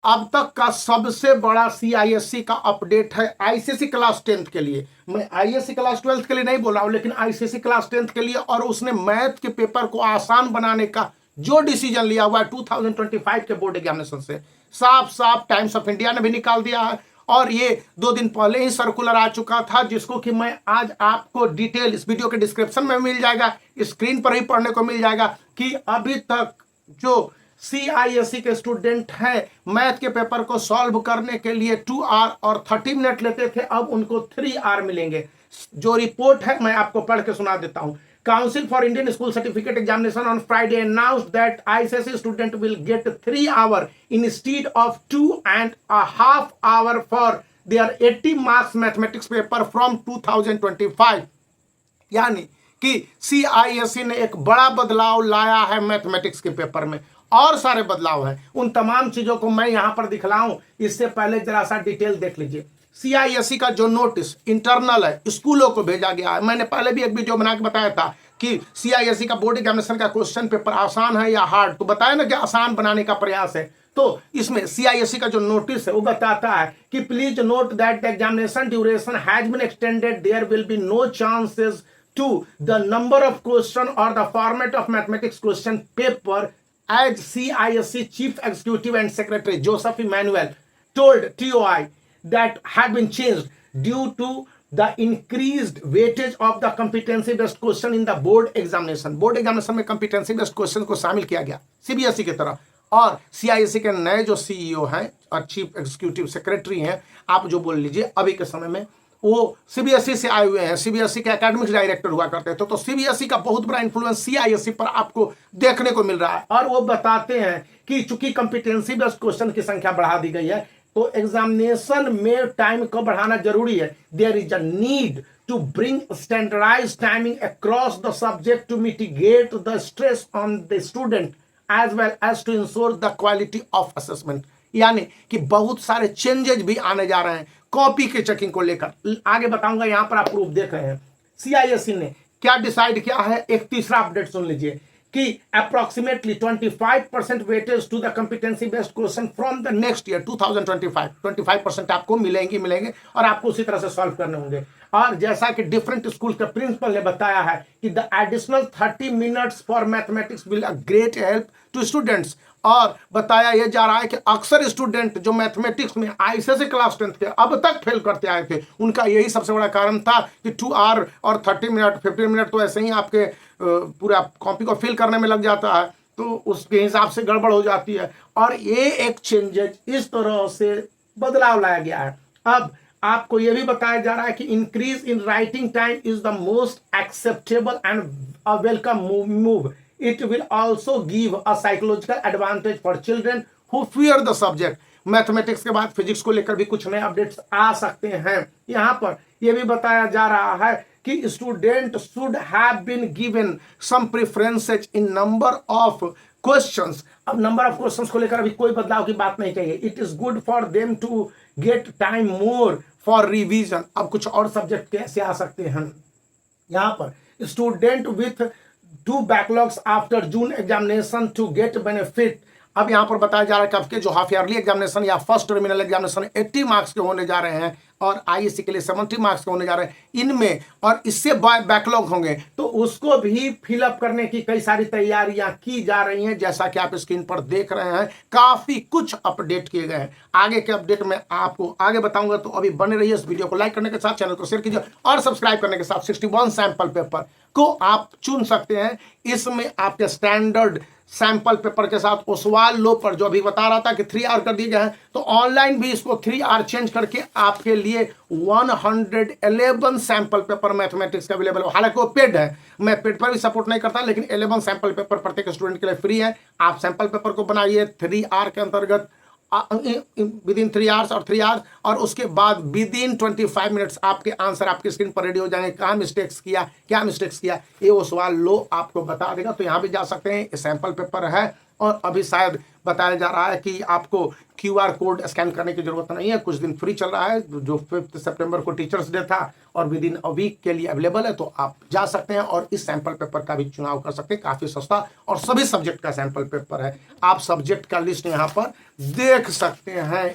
अब तक का सबसे बड़ा सीआईएससी का अपडेट है आईसीएसई क्लास 10th के लिए। मैं आईएससी क्लास 12th के लिए नहीं बोल रहा हूं, लेकिन आईसीएसई क्लास 10th के लिए। और उसने मैथ के पेपर को आसान बनाने का जो डिसीजन लिया हुआ है 2025 के बोर्ड एग्जामिनेशन से, साफ साफ टाइम्स ऑफ इंडिया ने भी निकाल दिया है। और ये 2 दिन पहले ही सर्कुलर आ चुका था, जिसको कि मैं आज आपको डिटेल इस वीडियो के डिस्क्रिप्शन में मिल जाएगा, स्क्रीन पर ही पढ़ने को मिल जाएगा कि अभी तक जो सीआईएससी के स्टूडेंट हैं मैथ के पेपर को सॉल्व करने के लिए 2 आवर और 30 मिनट लेते थे, अब उनको 3 आवर मिलेंगे। जो रिपोर्ट है मैं आपको पढ़ के सुना देता हूं। Council for Indian school certificate examination on Friday announced that ICSE student will get 3 hours instead of 2.5 hours for their 80 marks mathematics paper from 2025। यानी कि सीआईएससी ने एक बड़ा बदलाव लाया है मैथमेटिक्स के पेपर में। और सारे बदलाव हैं, उन तमाम चीजों को मैं यहां पर दिखलाऊं इससे पहले जरा सा डिटेल देख लीजिए। सीआईएससी का जो नोटिस इंटरनल है स्कूलों को भेजा गया है। मैंने पहले भी एक वीडियो बना के बताया था कि सीआईएससी का बोर्ड एग्जामिनेशन का क्वेश्चन पेपर आसान है या हार्ड, तो बताया ना कि आसान बनाने का प्रयास है। तो इसमें सीआईएससी का जो नोटिस है वो बताता है कि please note that the examination duration has been extended, there will be no chances to the number of question or the format of mathematics question paper as CISC Chief Executive and Secretary Joseph Emanuel told TOI that had been changed due to the increased weightage of the competency based question in the board examination। Board examination में competency based question को शामिल किया गया CBSE की तरह। और CISC के नए जो सीईओ हैं और चीफ एग्जीक्यूटिव सेक्रेटरी हैं, आप जो बोल लीजिए, अभी के समय में वो सीबीएसई से आए हुए हैं, सीबीएसई के एकेडमिक्स डायरेक्टर हुआ करते थे। तो सीबीएसई का बहुत बड़ा इन्फ्लुएंस सीआईएससी पर आपको देखने को मिल रहा है। और वो बताते हैं कि चूंकि कॉम्पिटेंसी बेस्ड क्वेश्चन की संख्या बढ़ा दी गई है, तो एग्जामिनेशन में टाइम को बढ़ाना जरूरी है। There is a need to bring standardised timing across the subject to mitigate the stress on the student as well as to ensure the quality of assessment. यानी कि बहुत सारे चेंजेस भी आने जा रहे हैं कॉपी के चेकिंग को लेकर। आगे बताऊंगा, यहां पर आप प्रूफ देख रहे हैं सीआईएससी ने क्या डिसाइड किया है। एक तीसरा अपडेट सुन लीजिए कि approximately 25% weightage to the competency based question from the next year 2025। 25% आपको मिलेंगे और आपको उसी तरह से सॉल्व करने होंगे। और जैसा कि डिफरेंट स्कूल के प्रिंसिपल ने बताया है कि the additional 30 minutes for mathematics will a great help to students. और बताया यह जा रहा है कि अक्सर स्टूडेंट जो मैथमेटिक्स में आईसीएसई क्लास 10th के अब तक फेल करते आए थे, उनका यही सबसे बड़ा कारण था कि 2 आवर और 30 मिनट 15 मिनट तो ऐसे ही आपके पूरा कॉपी को फिल करने में लग जाता है, तो उसके हिसाब से गड़बड़ हो जाती है। और ये एक चेंजेस इस तरह से बदलाव लाया गया है। अब आपको यह भी बताया जा रहा है कि increase in writing time is the most acceptable and a welcome move. It will also give a psychological advantage for children who fear the subject। Mathematics के बाद फिजिक्स को लेकर भी कुछ नए अपडेट्स आ सकते हैं। यहां पर यह भी बताया जा रहा है कि student should have been given some preferences in number of questions. अब नंबर ऑफ क्वेश्चंस को लेकर अभी कोई बदलाव की बात नहीं चाहिए। It is good for them to get time more for revision. अब कुछ और सब्जेक्ट कैसे आ सकते हैं यहां पर। Student with 2 backlogs after June examination to get benefit। अब यहां पर बताया जा रहा है कि आपके जो हाफ ईयरली एग्जामिनेशन या फर्स्ट टर्मिनल एग्जामिनेशन 80 मार्क्स के होने जा रहे हैं और आईएससी के लिए 70 मार्क्स के होने जा रहे हैं इनमें, और इससे बैकलॉग होंगे तो उसको भी फिलअप करने की कई सारी तैयारियां की जा रही हैं। जैसा कि आप स्क्रीन पर देख रहे हैं, काफी कुछ अपडेट किए गए हैं। आगे के अपडेट में आपको आगे बताऊंगा, तो अभी बने रहिए। इस वीडियो को लाइक करने के साथ चैनल को शेयर कीजिए और सब्सक्राइब करने के साथ 61 सैंपल पेपर को आप चुन सकते हैं। इसमें आपके स्टैंडर्ड सैंपल पेपर के साथ ओसवाल लो पर जो अभी बता रहा था कि 3 आवर कर दिए गए हैं, तो ऑनलाइन भी इसको 3 आवर चेंज करके आपके लिए 111 सैंपल पेपर मैथमेटिक्स का अवेलेबल है। हालांकि वो पेड है, मैं पेड पर भी सपोर्ट नहीं करता, लेकिन 11 सैंपल पेपर प्रत्येक स्टूडेंट के लिए फ्री है। आप सैंपल पेपर को बनाइए 3 आवर के अंतर्गत विदिन 3 आवर्स और 3 आवर्स, और उसके बाद विदिन 25 मिनट्स आपके आंसर आपकी स्क्रीन पर रेडी हो जाएंगे। क्या मिस्टेक्स किया ये वो सवाल लो आपको बता देगा। तो यहाँ भी जा सकते हैं, सैंपल पेपर है और अभी शायद बताया जा रहा है कि आपको QR कोड स्कैन करने की जरूरत नहीं है। कुछ दिन फ्री चल रहा है, जो 5 सितंबर को टीचर्स डे था और विद इन अ वीक के लिए अवेलेबल है, तो आप जा सकते हैं और इस सैंपल पेपर का भी चुनाव कर सकते हैं। काफ़ी सस्ता और सभी सब्जेक्ट का सैंपल पेपर है। आप सब्जेक्ट का लिस्ट यहाँ पर देख सकते हैं।